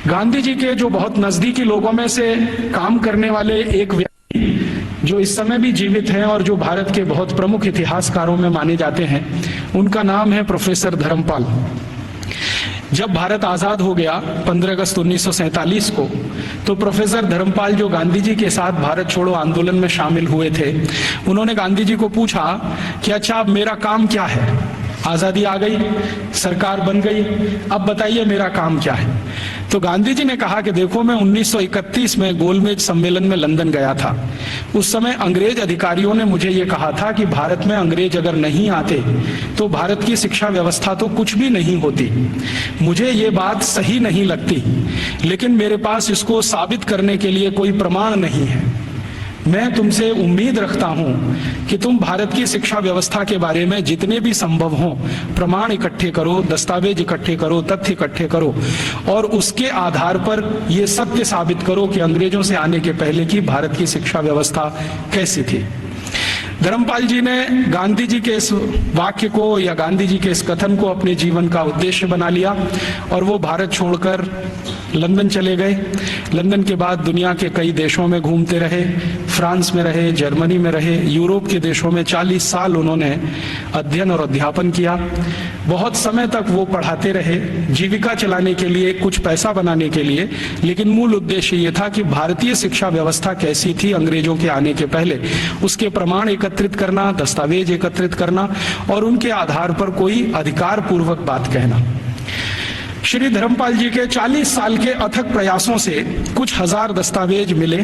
गांधी जी के जो बहुत नजदीकी लोगों में से काम करने वाले एक व्यक्ति जो इस समय भी जीवित हैं और जो भारत के बहुत प्रमुख इतिहासकारों में माने जाते हैं, उनका नाम है प्रोफेसर धर्मपाल। जब भारत आजाद हो गया 15 अगस्त 1947 को, तो प्रोफेसर धर्मपाल जो गांधी जी के साथ भारत छोड़ो आंदोलन में शामिल हुए थे, उन्होंने गांधी जी को पूछा कि अच्छा अब मेरा काम क्या है, आजादी आ गई, सरकार बन गई, अब बताइए मेरा काम क्या है। तो गांधी जी ने कहा कि देखो मैं 1931 में गोलमेज सम्मेलन में लंदन गया था। उस समय अंग्रेज अधिकारियों ने मुझे ये कहा था कि भारत में अंग्रेज अगर नहीं आते तो भारत की शिक्षा व्यवस्था तो कुछ भी नहीं होती। मुझे ये बात सही नहीं लगती, लेकिन मेरे पास इसको साबित करने के लिए कोई प्रमाण नहीं है। मैं तुमसे उम्मीद रखता हूं कि तुम भारत की शिक्षा व्यवस्था के बारे में जितने भी संभव हो प्रमाण इकट्ठे करो, दस्तावेज इकट्ठे करो, तथ्य इकट्ठे करो और उसके आधार पर यह सत्य साबित करो कि अंग्रेजों से आने के पहले की भारत की शिक्षा व्यवस्था कैसी थी। धर्मपाल जी ने गांधी जी के इस वाक्य को या गांधी जी के इस कथन को अपने जीवन का उद्देश्य बना लिया और वो भारत छोड़कर लंदन चले गए। लंदन के बाद दुनिया के कई देशों में घूमते रहे, फ्रांस में रहे, जर्मनी में रहे, यूरोप के देशों में 40 साल उन्होंने अध्ययन और अध्यापन किया। बहुत समय तक वो पढ़ाते रहे, जीविका चलाने के लिए, कुछ पैसा बनाने के लिए, लेकिन मूल उद्देश्य ये था कि भारतीय शिक्षा व्यवस्था कैसी थी अंग्रेजों के आने के पहले, उसके प्रमाण एकत्रित करना, दस्तावेज एकत्रित करना और उनके आधार पर कोई अधिकार पूर्वक बात कहना। श्री धर्मपाल जी के 40 साल के अथक प्रयासों से कुछ हजार दस्तावेज मिले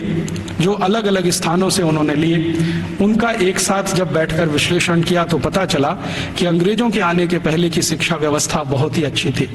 जो अलग अलग स्थानों से उन्होंने लिए। उनका एक साथ जब बैठकर विश्लेषण किया तो पता चला कि अंग्रेजों के आने के पहले की शिक्षा व्यवस्था बहुत ही अच्छी थी।